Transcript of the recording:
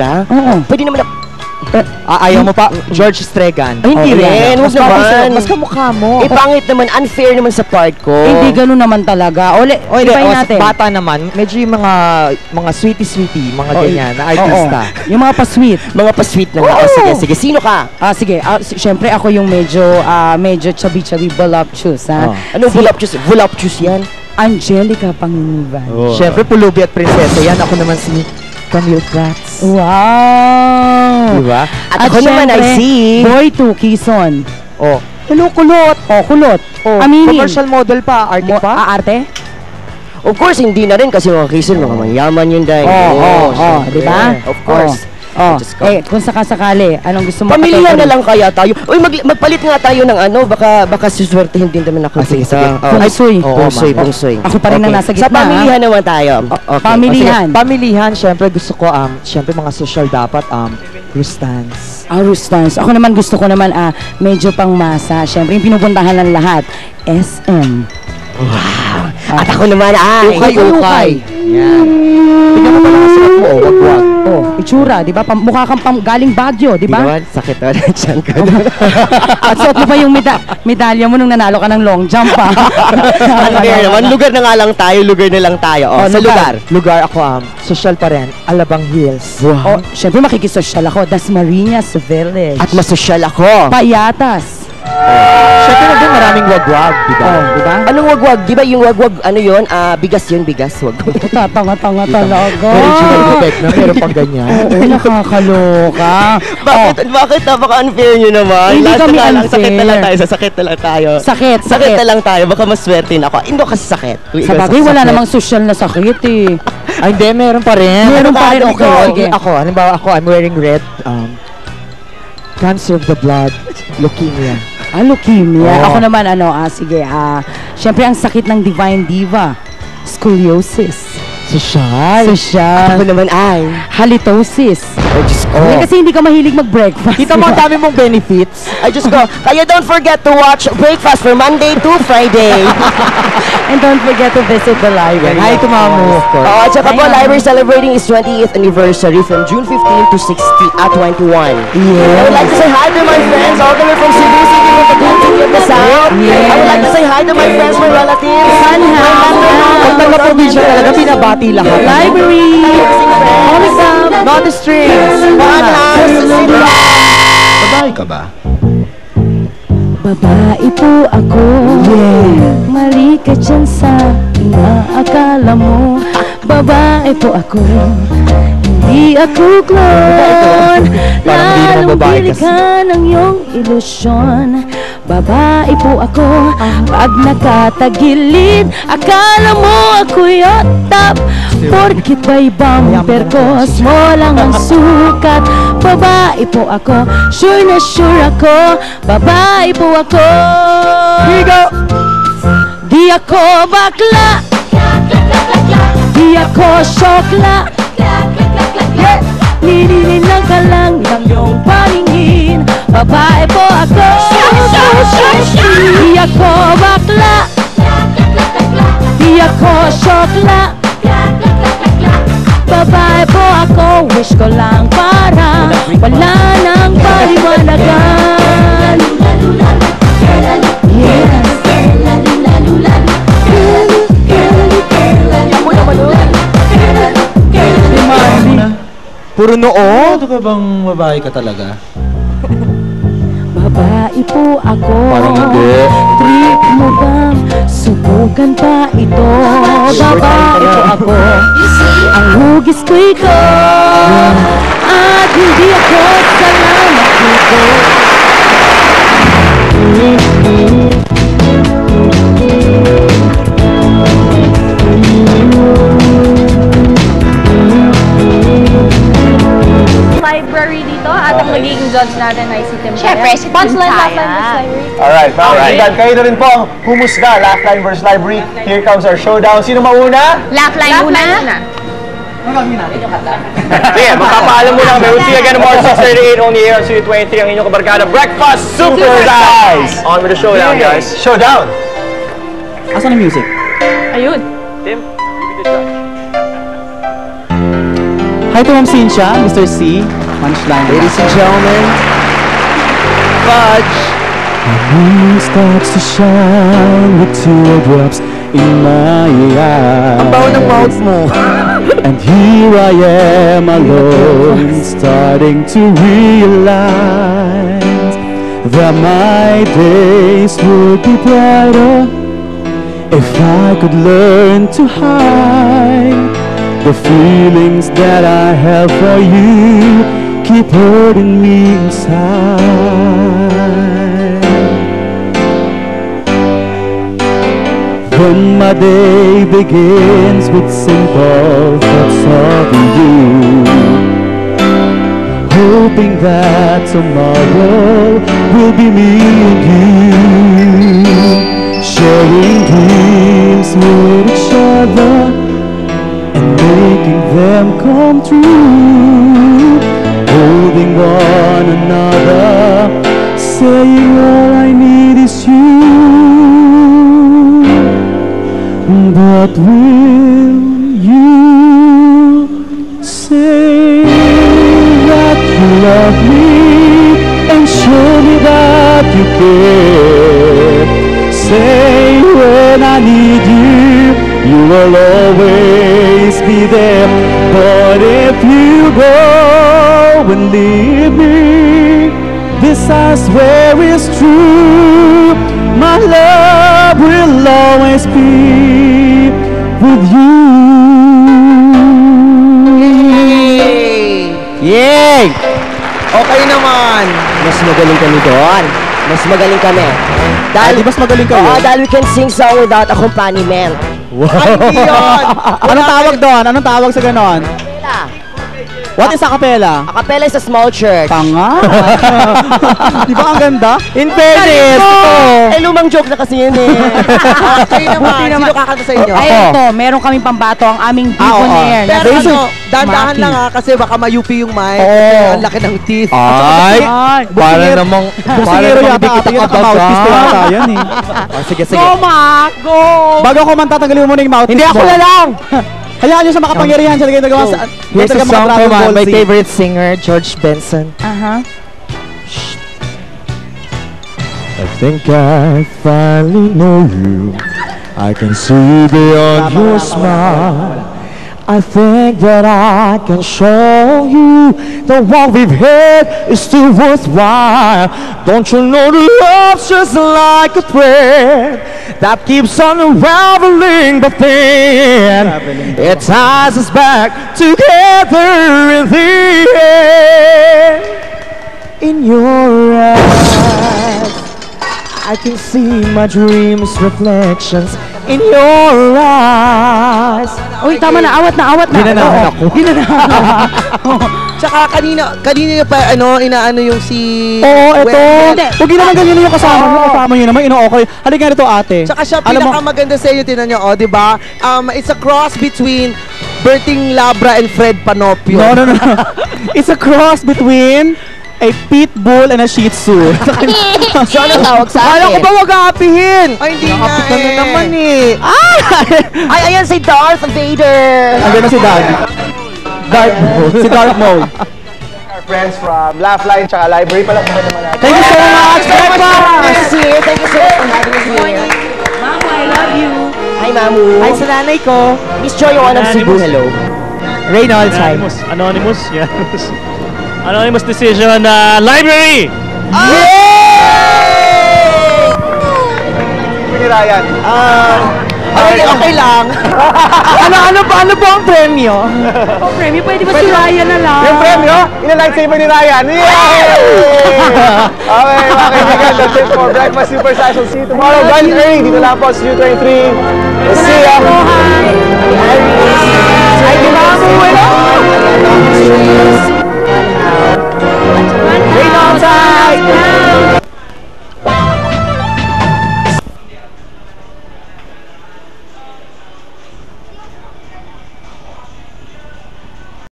Oo. Pwede naman na... Ayaw mo pa, George Stregan. Ay, hindi rin. Huwag naman. Mas kamukha mo. Pangit naman. Unfair naman sa part ko. Hindi ganun naman talaga. Ibahin natin. Bata naman, medyo yung mga sweetie-sweetie, mga ganyan, na artista. Yung mga pa-sweet. Mga pa-sweet na nga. Sige. Sino ka? Sige. Siyempre ako yung medyo chubby-chubby voluptuous, ha? Anong voluptuous? Voluptuous yan? Angelica Panginiban. Siyempre, pulubi at prinsesa yan. Ako naman si Camille Prats. Wow! Diba? At ako naman ay si... Boy 2 Quezon. Hello, kulot. Kulot. Aminin. Commercial model pa, arte pa. Arte? Of course, hindi na rin kasi mga Quezon, mga mayaman yun dahil. Diba? Of course. Kung sakasakali, anong gusto mo? Pamilya na lang kaya tayo. Uy, magpalit nga tayo ng baka suswertehin din naman ako. Sige. Bungsoy. Ako pa rin ang nasa gitna. Sa pamilihan naman tayo. Pamilihan. Pamilihan, syempre gusto ko, syempre mga social dapat, Rustans. Rustans. Ako naman gusto ko naman, medyo pang masa. Syempre, yung pinupuntahan ng lahat, SM. Wow. At ako naman ay Ukay. Yan. Tingnan mo pala ang suot mo, wag-wag. Itsura, di ba? Mukha kang galing Baguio, di ba? Sakit na dyan ka. At suot mo pa yung medalya mo nung nanalo ka ng long jump, pa. Unfair naman. Lugar na lang tayo. Sa lugar. Lugar ako, social pa rin. Alabang Hills. Wow. Siyempre makikisosyal ako. Dasmariñas Village. At masosyal ako. Payatas. Siyempre na doon maraming wagwag, diba? Diba? Anong wagwag? Di ba yung wagwag, ano yun? Bigas yun, bigas. Wagwag. Tanga-tanga talaga. Original effect na, meron pang ganyan. Oo, nakakaloka. Bakit? Napaka-unfair nyo naman. Hindi kami unfair. Sakit na lang tayo. Sakit na lang tayo. Baka maswerte na ako. Hindi kasi sakit. Sa bagay, wala namang social na sakit eh. Ay, hindi. Meron pa rin. Meron pa rin. Okay. Ako, halimbawa ako, I'm wearing red. Cancer of the blood. Leukemia. Leukemia. Ako naman, sige, syempre ang sakit ng Divine Diva. Scoliosis. Social. Ako naman ay halitosis. Kasi hindi ka mahilig mag-breakfast. Kita mo ang dami mong benefits. I just go. Kaya don't forget to watch Breakfast for Monday to Friday. And don't forget to visit the library. Hi to Mamo. At saka po, library celebrating its 20th anniversary from June 15 to 21. Yeah. I would like to say hi to my friends all the way from Cebu City, from the country of the South. Yeah. I would like to say hi to my friends, my relatives. Pag taga-probinsya talaga, binabati lahat. Library. Always up. Not the strings. Babae ka ba? Babae po ako. Mali ka dyan sa inaakala mo. Babae po ako. Hindi ako clone. Lalong bili ka ng iyong ilusyon. Babae po ako. Pag nakatagilid, akala mo ako'y otap. Porkit ba'y bumper ko, small lang ang sukat. Babae po ako, sure na sure ako. Babae po ako. Here we go. Di ako bakla, di ako syokla. Ninininang ka lang ng iyong paningin. Babae po ako. Di ako bakla, di ako syokla. Babae po ako, wish ko lang para wala nang paliwanagan. Yes. Puro noo? Ano ka bang babae ka talaga? Babae po ako. Parang hindi. Trip mo bang subukan pa ito? Babae po ako. Ang hugis ko ito. At hindi ako salamat dito. Library dito at ang magiging judge natin ay si Tim. Siyempre, si Tim Taya. Alright, mga kayo na rin po humusga. Laugh Line vs. Library. Here comes our showdown. Sino mauna? Laugh line muna. Sige, magpapaalam mo lang. We'll see you again tomorrow 6:38 only here on Studio 23. Ang inyong kabarkada, Breakfast Super Size! On with the showdown, guys. Showdown! Asan ang music? Ayun. Tim, give me the judge. Hi Hi to Ma'am Cynthia, Mr. C. Punchline. Ladies and gentlemen, Fudge. The moon starts to shine with teardrops in my eyes. Ang baho ng mouth mo. And here I am alone, starting to realize that my days would be brighter if I could learn to hide the feelings that I have for you. Keep hurting me inside. When my day begins with simple thoughts of you, hoping that tomorrow will be me and you, sharing dreams with each other and making them come true, holding one another, saying all I need is you. But will you say that you love me and show me that you care? Say when I need you, you will always be there. But if you go and leave me, this I swear is true. My love will always be with you. Yay! Okay naman. Mas magaling kami doon. Mas magaling kami. Dahil, Di mas magaling kayo? Oo, dahil we can sing song without accompaniment. Ay, hindi yun! Anong tawag doon? Anong tawag sa ganon? What is acapella? Acapella is a small church. Tanga! Di ba ang ganda? In fairness, ito. lumang joke na kasi yun eh. Kayo naman, sino kakanta sa inyo? Ay, ito, meron kaming pambato ang aming billionaire. Pero na si ano, dandahan Maki. lang ha, kasi baka mayupi yung mic. Oo. Kasi ang laki ng teeth. Ay, para namang, Busigero yata ata yun. Mouthpiece ko yata yan eh. Sige, sige. Go, Mac! Go! Bago ako man tatanggalin mo muna yung mouthpiece Hindi ako mo. na lang! Hayaan nyo sa makapangyarihan. Siya lagay nagawa sa... Here's a talaga song mga from Dragon Ball my Z. favorite singer, George Benson. Aha. I think I finally know you. I can see beyond your smile. I think that I can show you that what we've had is still worthwhile. Don't you know the love's just like a thread that keeps on unraveling, but then it ties us back together in the end. In your eyes, I can see my dreams' reflections in your eyes. Uy, tama na, awat na. Ginanahan ako. Tsaka kanina pa inaano yung si... Oo, eto. Wendy. Huwag yun naman ganyan yung kasama nyo. Kasama nyo naman, ino-okay. Halika nga rito, ate. Tsaka siya Alam mo- pinakamaganda sa iyo, tinan nyo, di ba? It's a cross between Berting Labra and Fred Panopio. No. It's a cross between a pit bull and a shih tzu. So, ano tawag sa Kala ko akin? ba wag aapihin? Ay, hindi nga Nakapit ka na naman eh. Ay, ayan si Darth Vader! Andiyan na si Daddy. Dark mode. Si Dark mode. Our friends from Laugh Line tsaka Library pala naman natin. Thank you so much. Breakfast! Thank you so much for having us here. Mama, I love you. Hi, Mamu. Hi sa nanay ko. Miss Joy, one of Cebu, hello. Reynolds, hi. Anonymous. Anonymous decision, Library! Ni Ryan. Okay lang. Ano ba ang premyo? Oh, premyo, pwede ba si Ryan na lang? Yung premyo, ina-lightsaber ni Ryan. Yay! Okay, mga kaibigan, that's it for Breakfast Super Size. We'll see you tomorrow. Guys, early, dito lang po, Studio 23. We'll see ya. Hi! Hi, Mamu. Hello.